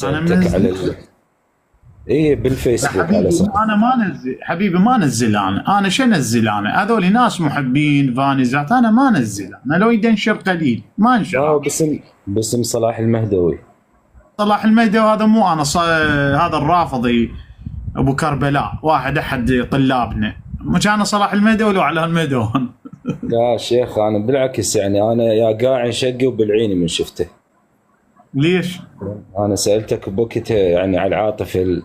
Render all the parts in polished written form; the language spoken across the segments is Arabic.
انا سالتك على منزل. اي لا بالفيسبوك على حبيبي، صح. انا ما انزل حبيبي، ما انزل. انا شو انزل؟ انا هذول ناس محبين فانيزات، انا ما انزل. انا لو يدي انشر قليل ما انشر لا، أنا. باسم صلاح المهدوي. صلاح المهدي هذا مو انا هذا الرافضي ابو كربلاء، واحد احد طلابنا. مش انا صلاح المهدي ولو على الميدان. لا شيخ، انا بالعكس يعني انا يا قاعد شقي وبالعيني من شفته. ليش؟ انا سالتك بوقتها يعني على العاطفه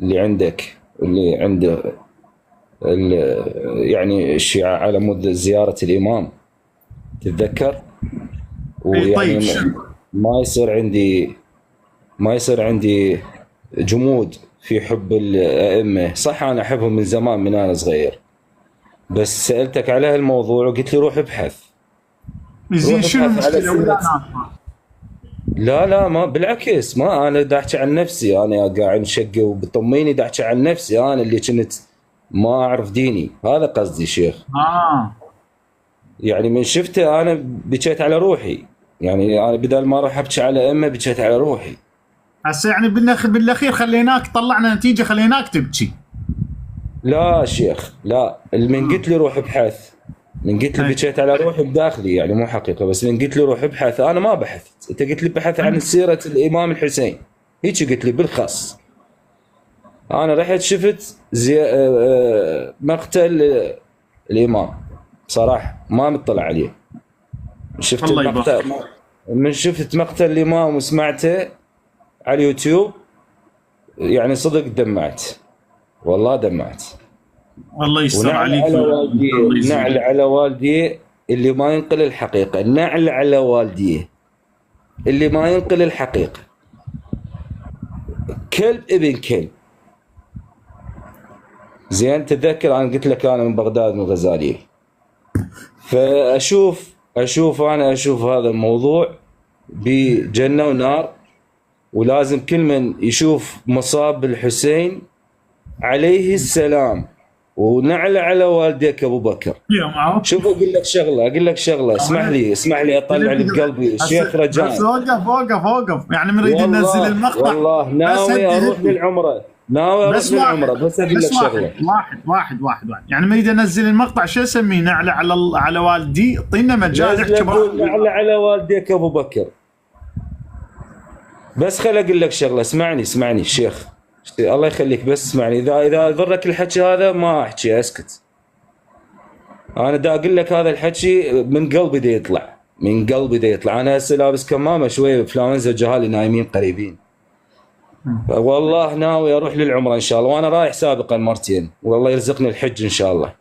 اللي عندك واللي عنده يعني الشيعة على مود زياره الامام، تتذكر؟ اي طيب ويعني ما يصير عندي ما يصير عندي جمود في حب الائمه. صح انا احبهم من زمان من انا صغير، بس سالتك على هالموضوع وقلت لي روح ابحث. زين روح شنو ابحث على المشكله ولا سيره. انا؟ لا لا، ما بالعكس، ما انا دا احكي عن نفسي، انا قاعد نشقي وبطميني دا احكي عن نفسي، انا اللي كنت ما اعرف ديني، هذا قصدي شيخ. اه يعني من شفته انا بكيت على روحي، يعني انا بدل ما اروح ابكي على امه بكيت على روحي. هسه يعني بالاخير خليناك طلعنا نتيجه، خليناك تبكي. لا شيخ لا، من قلت لي روح ابحث، من قلت لي اي بكيت على روحي بداخلي، يعني مو حقيقه، بس من قلت لي روح ابحث انا ما بحثت. انت قلت لي بحث عن سيره الامام الحسين، هيك قلت لي بالخص. انا رحت شفت مقتل الامام، بصراحه ما مطلع عليه. شفت الله يبارك. المقتل، من شفت مقتل الامام وسمعته على اليوتيوب، يعني صدق دمعت، والله دمعت. الله يستر ونعل عليك على والدي، الله نعل يزيدك. على والدي اللي ما ينقل الحقيقه، نعل على والدي اللي ما ينقل الحقيقه. كلب ابن كلب. زين تتذكر انا قلت لك انا من بغداد من الغزاليه، فاشوف هذا الموضوع بجنه ونار، ولازم كل من يشوف مصاب الحسين عليه السلام ونعل على والديك ابو بكر. يا معه. شوف اقول لك شغله، اسمح لي اطلع اللي بقلبي الشيخ بس رجاء. وقف يعني نريد ننزل والله المقطع. والله بس ناوي اروح هدي للعمره، ناوي اروح بس للعمره، واحد بس اقول لك بس شغله. واحد يعني نريد ننزل المقطع. شو اسميه؟ نعلى على والدي، اعطينا مجال نزل احكي اقول براحتك. نعل على والديك ابو بكر. بس خل اقول لك شغله، اسمعني الشيخ، الله يخليك، بس اسمعني. اذا ضرك الحكي هذا ما احكي، اسكت. انا دا اقول لك هذا الحكي من قلبي دا يطلع، من قلبي دا يطلع. انا هسه لابس كمامه شويه بفلانزا، جهالي نايمين قريبين. والله ناوي اروح للعمره ان شاء الله، وانا رايح سابقا مرتين، والله يرزقني الحج ان شاء الله.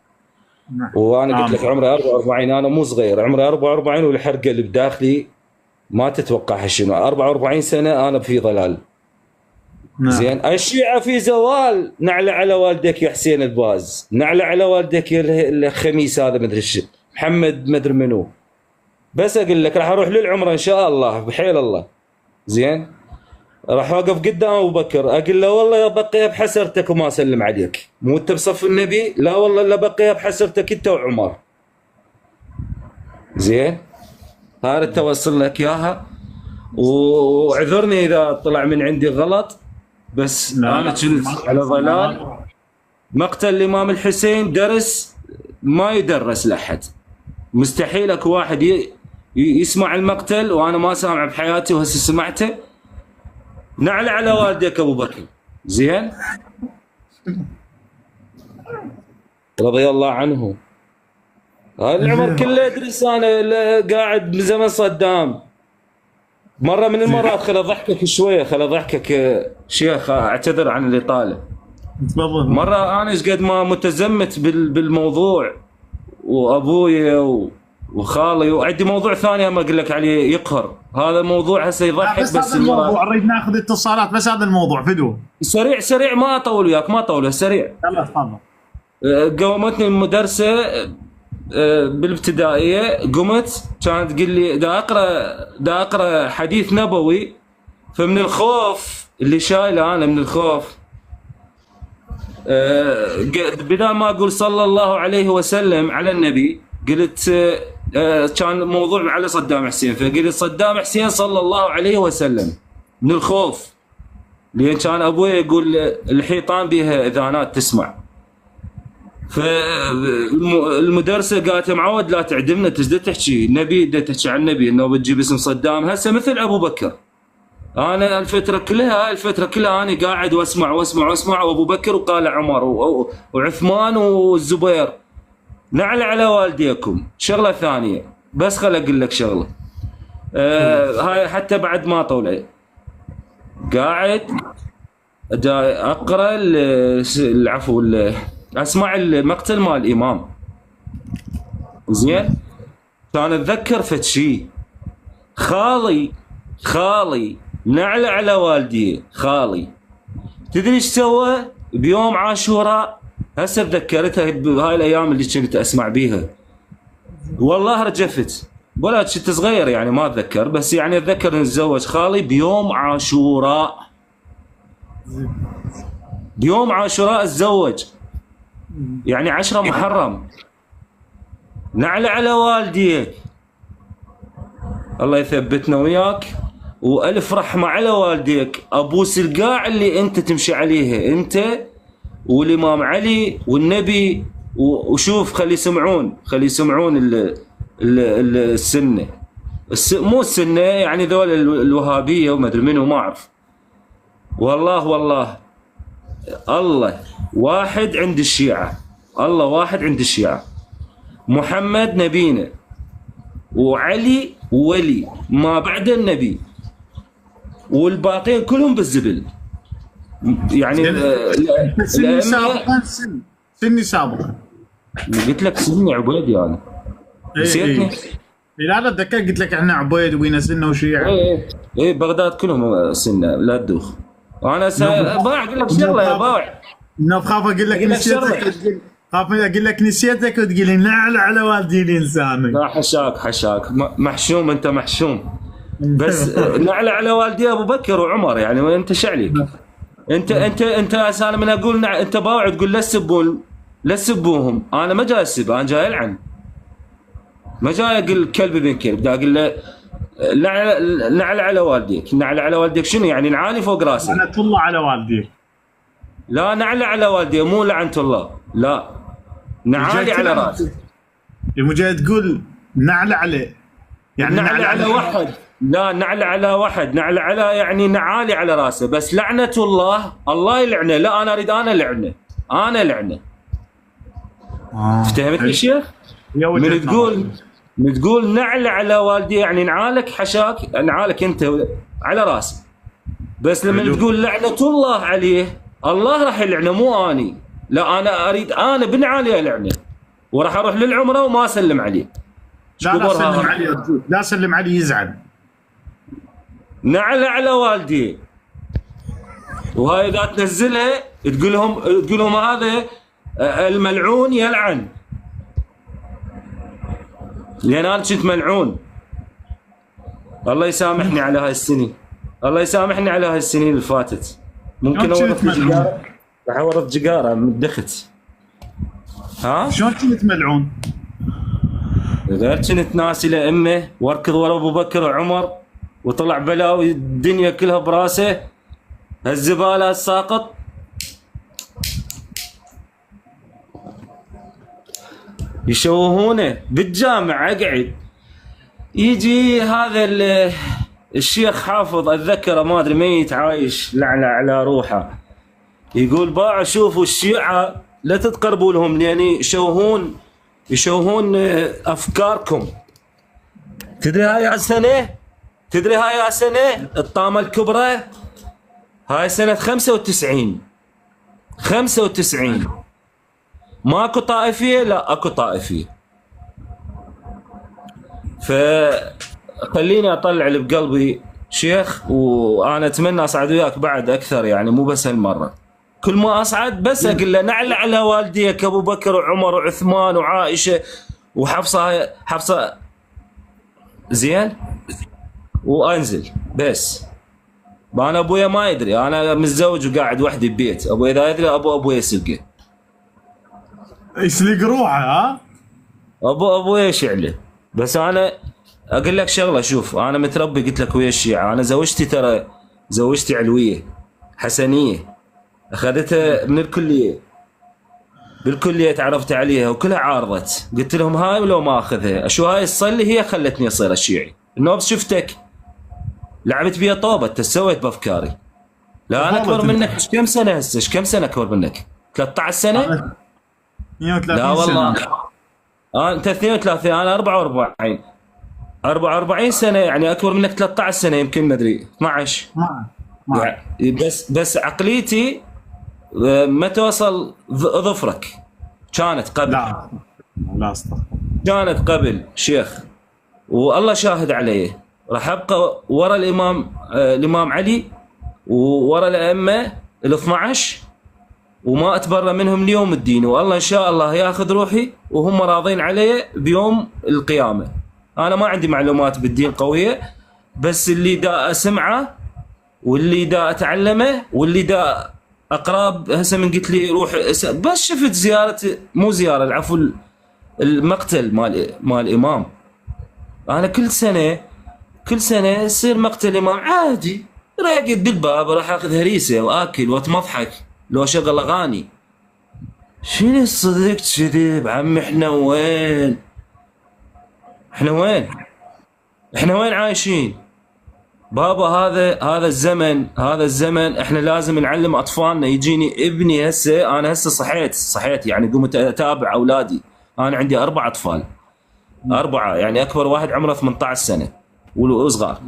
وانا قلت لك عمري 44، انا مو صغير، عمري 44 والحرقه اللي بداخلي ما تتوقعها شنو. 44 سنه انا في ضلال. نعم. زين الشيعة في زوال، نعلى على والدك يا حسين الباز، نعلى على والدك يا الخميس هذا مدري الشيء محمد مدري منو. بس اقول لك راح اروح للعمره ان شاء الله بحيل الله. زين راح اوقف قدام ابو بكر اقول له والله يا بقيه بحسرتك وما اسلم عليك، مو انت بصف النبي؟ لا والله الا بقيه بحسرتك انت وعمر. زين هذا توصل لك اياها، وعذرني اذا طلع من عندي غلط، بس لا انا كنت على ضلال. مقتل الامام الحسين درس ما يدرس لاحد، مستحيل اكو واحد يسمع المقتل وانا ما سامعه بحياتي وهسه سمعته. نعلى على والدك ابو بكر. زين رضي الله عنه. هذا العمر كله يدرس، انا قاعد من زمن صدام. مره من المرات خل اضحكك شويه، خل اضحكك شيخ، اعتذر عن الاطاله. تفضل. مره انا ايش قد ما متزمت بالموضوع، وابويا وخالي، وعندي موضوع ثاني ما اقول لك عليه يقهر. هذا الموضوع هسه يضحك، بس هذا الموضوع نريد ناخذ اتصالات، بس هذا الموضوع فدوه سريع ما اطول وياك، ما اطول سريع. يلا تفضل. قومتني المدرسه بالابتدائيه، قمت كانت تقول لي دا اقرا حديث نبوي، فمن الخوف اللي شايله انا من الخوف، بدال ما اقول صلى الله عليه وسلم على النبي، قلت كان موضوع على صدام حسين، فقلت صدام حسين صلى الله عليه وسلم من الخوف. لان كان ابوي يقول الحيطان بها اذانات تسمع. فالمدرسه قالت يا معود لا تعدمنا، تجد تحكي النبي، دا تحكي عن النبي انه بتجيب اسم صدام هسه مثل ابو بكر. انا الفتره كلها انا قاعد واسمع وابو بكر وقال عمر وعثمان والزبير. نعل على والديكم. شغله ثانيه بس خل اقول لك شغله، هاي حتى بعد ما طولع قاعد اقرا العفو اسمع المقتل مال الامام. زين كان اتذكر فد شيء، خالي نعل على والدي، خالي تدري ايش سوى بيوم عاشوراء؟ هسه تذكرتها بهاي الايام اللي كنت اسمع بيها، والله رجفت. ولا كنت صغير يعني ما اتذكر، بس يعني اتذكر ان تزوج خالي بيوم عاشوراء. بيوم عاشوراء تزوج، يعني 10 محرم. نعل على والديك، الله يثبتنا وياك، والف رحمه على والديك. ابوس القاع اللي انت تمشي عليها، انت والامام علي والنبي. وشوف خلي يسمعون السنه، مو السنه يعني ذول الوهابيه وما ادري منو ما اعرف. والله الله واحد عند الشيعه، الله واحد عند الشيعه. محمد نبينا وعلي ولي ما بعد النبي، والباقين كلهم بالزبل. يعني سني سابقا، سني سابقا قلت لك سني عبيدي انا نسيتني. لا اتذكر قلت لك احنا عبيد وبينا سنه وشيعه. ايه بغداد كلهم سنه لا تدوخ. انا باع اقول لك شغله يا باع، خاف اقول لك نسيتك، خاف اقول لك نسيتك وتقول لي نعل على والدي الانسان. لا حشاك محشوم، انت محشوم. بس نعل على والدي ابو بكر وعمر، يعني انت شعليك. انت انا من اقول انت باوع تقول لا تسبوهم. انا ما جاي اسب، انا جاي العن، ما جاي اقول كلب بن كلب، دا اقول له نعل على والديك. نعل على والديك شنو يعني؟ نعالي فوق راسي. لعنة الله على والديك. لا نعل على والدي، مو لعنة الله، لا نعالي على راسي. مو تقول نعل عليه، يعني نعل على واحد، لا نعل على واحد، نعل على يعني نعالي على راسه. بس لعنة الله يلعنه، لا انا اريد انا لعنه. فهمتني شيخ؟ من تقول نعل على والدي يعني نعالك حشاك، نعالك انت على راسي. بس لما تقول لعنة الله عليه، الله راح يلعنه مو اني. لا انا اريد انا بن علي لعنه، وراح اروح للعمره وما اسلم عليه. لا سلم عليه، لا سلم عليه يزعل. نعل على والدي، وهاي اذا تنزلها تقول لهم هذا الملعون يلعن، لان انا كنت ملعون. الله يسامحني على هاي السنين، الله يسامحني على هاي السنين اللي فاتت. ممكن اورط جقاره، راح اورط جقاره مدخت. ها شلون كنت ملعون؟ غير كنت ناسي لامه واركض ورا ابو بكر وعمر، وطلع بلاوي الدنيا كلها براسه. هالزباله الساقط يشوهونه بالجامع. اقعد يجي هذا الشيخ حافظ اتذكره، ما ادري ميت عايش لعنه على روحه، يقول باع شوفوا الشيعه لا تتقربوا لهم لان يشوهون افكاركم. تدري هاي سنه الطامه الكبرى، هاي سنه 95 ماكو طائفيه، لا اكو طائفيه. فخليني اطلع اللي بقلبي شيخ، وانا اتمنى اصعد وياك بعد اكثر، يعني مو بس هالمره. كل ما اصعد بس اقول له نعل على والديك ابو بكر وعمر وعثمان وعائشه وحفصه زين، وانزل بس. انا ابويا ما يدري، انا متزوج وقاعد وحدي ببيت. ابويا اذا يدري ابويا يسلقه، يسلق روحه. ها ابويا يشعله. بس انا اقول لك شغله، شوف انا متربي قلت لك ويا الشيعه. انا زوجتي ترى زوجتي علويه، حسنيه، اخذتها من الكليه، بالكليه تعرفت عليها وكلها عارضت. قلت لهم هاي ولو ما اخذها شو هاي الصله هي خلتني اصير الشيعي. النوبس شفتك لعبت بيها طوبه، انت سويت بافكاري. لا انا اكبر منك. ايش كم سنه هسه؟ ايش كم سنه اكبر منك؟ 13 سنه؟ 130 لا والله سنة. انت 32 انا 44. 44 سنه يعني اكبر منك 13 سنه يمكن ما ادري 12. ما يعني بس عقليتي ما توصل ظفرك. كانت قبل. لا استغفر. كانت قبل شيخ، والله شاهد علي. راح ابقى ورا الامام علي وورا الائمه ال 12 وما اتبرى منهم ليوم الدين، والله ان شاء الله ياخذ روحي وهم راضين علي بيوم القيامه. انا ما عندي معلومات بالدين قويه، بس اللي دا اسمعه واللي دا اتعلمه واللي دا اقراب. هسه من قلت لي روح بس شفت زياره، مو زياره العفو، المقتل مال الامام. انا كل سنه يصير مقتل امام عادي، راقد بالباب راح اخذ هريسه واكل واتمضحك لو اشغل اغاني. شنو الصدق كذب عم؟ احنا وين؟ احنا وين عايشين بابا؟ هذا الزمن احنا لازم نعلم اطفالنا. يجيني ابني هسه، انا هسه صحيت يعني قمت اتابع اولادي. انا عندي 4 اطفال، 4 يعني اكبر واحد عمره 18 سنه وصغار.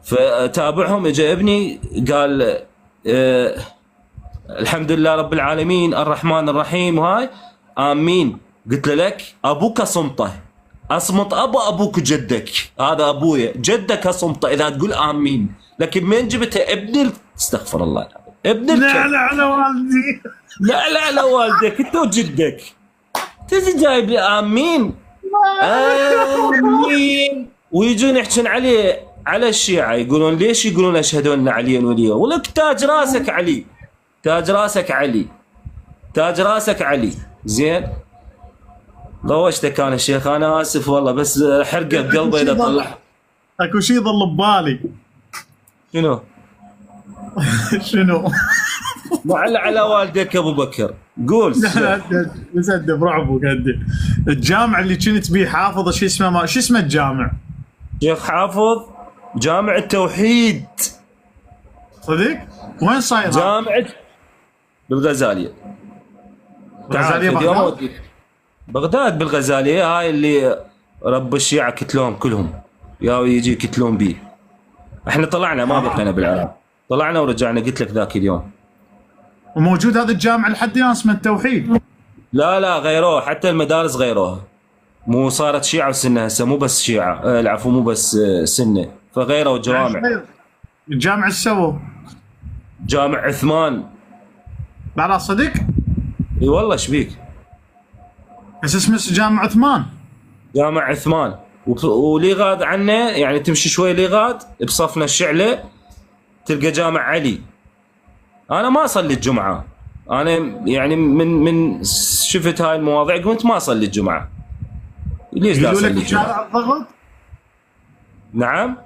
فتابعهم اجى ابني قال الحمد لله رب العالمين الرحمن الرحيم وهاي امين. قلت له لك ابوك صمته، اصمت ابوك وجدك. هذا ابويا جدك اصمته اذا تقول امين. لكن من جبتها ابن استغفر الله ابن الكلب. لا على والدي. لا على والدك انت وجدك. تجي جايب لي امين امين ويجون يحكون على الشيعة. يقولون ليش يقولون اشهد ان عليا وليه؟ ولك تاج راسك علي، تاج راسك علي. زين ضوجتك انا شيخ، انا اسف والله بس حرقه بقلبي اذا طلع. اكو شيء ظل ببالي. شنو؟ على والدك ابو بكر قول. بس برعب وقد الجامع اللي كنت بيه حافظ شو اسمه الجامع؟ شيخ حافظ جامع التوحيد. صدق؟ وين صاير؟ جامع بالغزاليه. بغداد بالغزاليه. هاي اللي رب الشيعة كتلوهم كلهم يجي يكتلون بيه. احنا طلعنا ما بقينا بالعراق، طلعنا ورجعنا. قلت لك ذاك اليوم. وموجود هذا الجامع لحد الان اسمه التوحيد؟ لا غيروه، حتى المدارس غيروها. مو صارت شيعة وسنة هسه، مو بس شيعة العفو مو بس سنة، فغيروا الجوامع. الجامع السووا جامع عثمان. لا صدق؟ اي والله شبيك؟ بس اسمه جامع عثمان. جامع عثمان ولي غاد عنه يعني تمشي شوي لي غاد بصفنا الشعلة تلقى جامع علي. انا ما اصلي الجمعة، انا يعني من شفت هاي المواضيع قلت ما اصلي الجمعة. ليش لا اصلي الجمعة؟ بشارع الضغط؟ نعم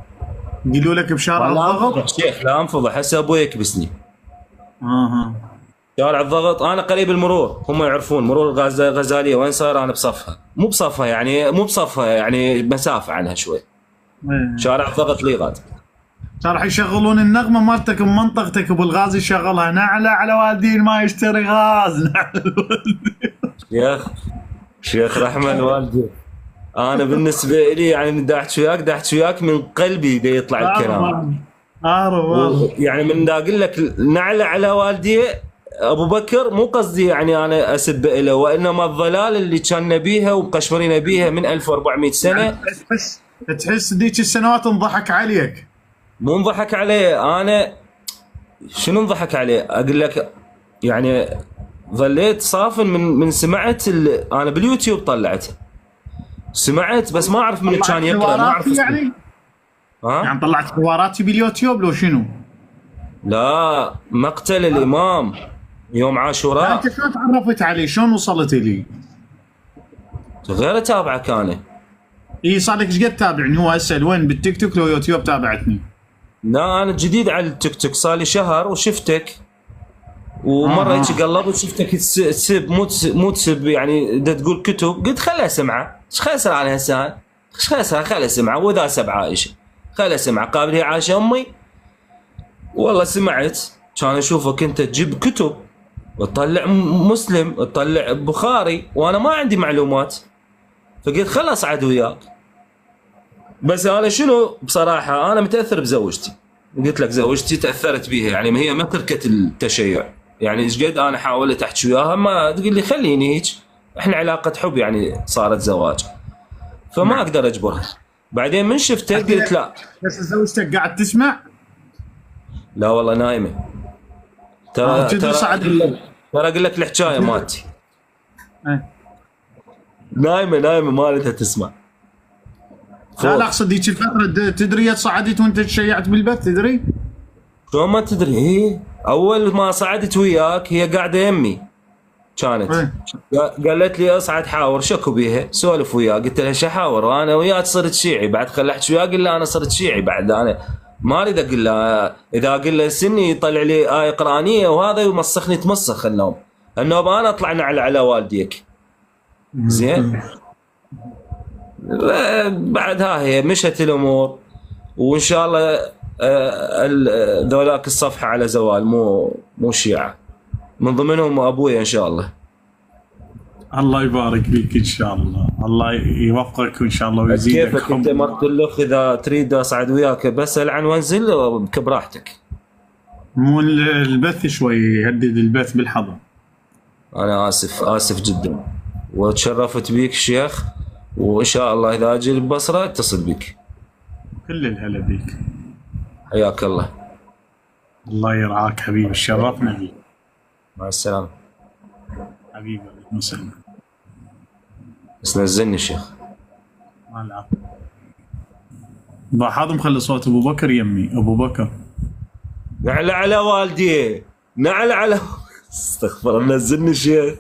يقولوا لك بشارع الضغط؟ شيخ لا انفضح هسه ابوي يكبسني. شارع الضغط انا قريب المرور، هم يعرفون مرور الغزاليه وين صار. انا بصفها، مو بصفها يعني مسافه عنها شوي. شارع الضغط لي غاد. راح يشغلون النغمه مالتك بمنطقتك وبالغاز يشغلها نعلى على والدين ما يشتري غاز. شيخ رحمه الوالدين. انا بالنسبه لي يعني دا احكي وياك من قلبي دا يطلع الكلام. يعني من دا اقول لك نعلى على والدي ابو بكر، مو قصدي يعني انا اسب له، وانما الضلال اللي كان بيها ومقشمرين بيها من 1400 سنه. يعني تحس ذيك السنوات انضحك عليك؟ مو انضحك علي انا. شنو انضحك عليه؟ اقول لك يعني ظليت صافن من سمعت انا باليوتيوب طلعت سمعت بس ما اعرف من كان يقرا، ما اعرف يعني يعني طلعت حواراتي باليوتيوب لو شنو؟ لا مقتل الامام يوم عاشوراء. انت شلون تعرفت عليه؟ شلون وصلت لي؟ غير اتابعك انا. اي صار لك ايش قد تتابعني؟ هو اسال وين بالتيك توك لو يوتيوب تابعتني؟ لا انا جديد على التيك توك، صار لي شهر وشفتك ومره هيك قلبت شفتك تسب مو تسب يعني دا تقول كتب، قلت خلها سمعه، ايش خسر على الانسان؟ ايش خسر؟ خلها سمعه، وذا سب عائشه خلها سمعه، قابل هي عائشه امي. والله سمعت، كان اشوفك انت تجيب كتب وتطلع مسلم وتطلع بخاري وانا ما عندي معلومات، فقلت خل اصعد وياك. بس انا شنو بصراحه انا متاثر بزوجتي، قلت لك زوجتي تاثرت بيها، يعني هي ما تركت التشيع، يعني ايش قد انا حاولت احكي وياها ما تقول لي خليني هيك، احنا علاقه حب يعني صارت زواج، فما اقدر اجبرها. بعدين من شفتها قلت لا. بس زوجتك قاعد تسمع؟ لا والله نايمه. ترى اقول لك الحكايه مالتي. نايمه ما ردها تسمع. لا اقصد ذيك الفتره تدري صعدت وانت تشيعت بالبث تدري؟ شلون ما تدري؟ هي اول ما صعدت وياك هي قاعده يمي كانت قالت لي اصعد حاور، شكو بيها سولف وياك، قلت لها شو حاور انا وياك صرت شيعي، بعد خل احكي وياك قل انا صرت شيعي، بعد انا ما اريد اقول لها، اذا اقول له سني يطلع لي ايه قرانيه وهذا يمسخني تمسخ النوم انا اطلع على والديك زين. بعدها هي مشت الامور، وان شاء الله ذولاك الصفحه على زوال، مو شيعه، من ضمنهم ابويا ان شاء الله. الله يبارك فيك ان شاء الله، الله يوفقك وان شاء الله ويزيدك. كيفك انت ما قلت له اذا تريد اصعد وياك بسال عن وانزل براحتك. مو البث شوي يهدد البث بالحظر. انا اسف جدا، وتشرفت بيك شيخ، وان شاء الله اذا اجي البصره اتصل بك. كل الهلا بيك. حياك الله. الله يرعاك حبيبي، شرفنا بيك. مع السلامه حبيبي. عليكم السلام. بس نزلني الشيخ. ما العافيه. هذا مخلي صوت ابو بكر يمي. ابو بكر نعل على والدي، نعل على استغفر الله، نزلني الشيخ.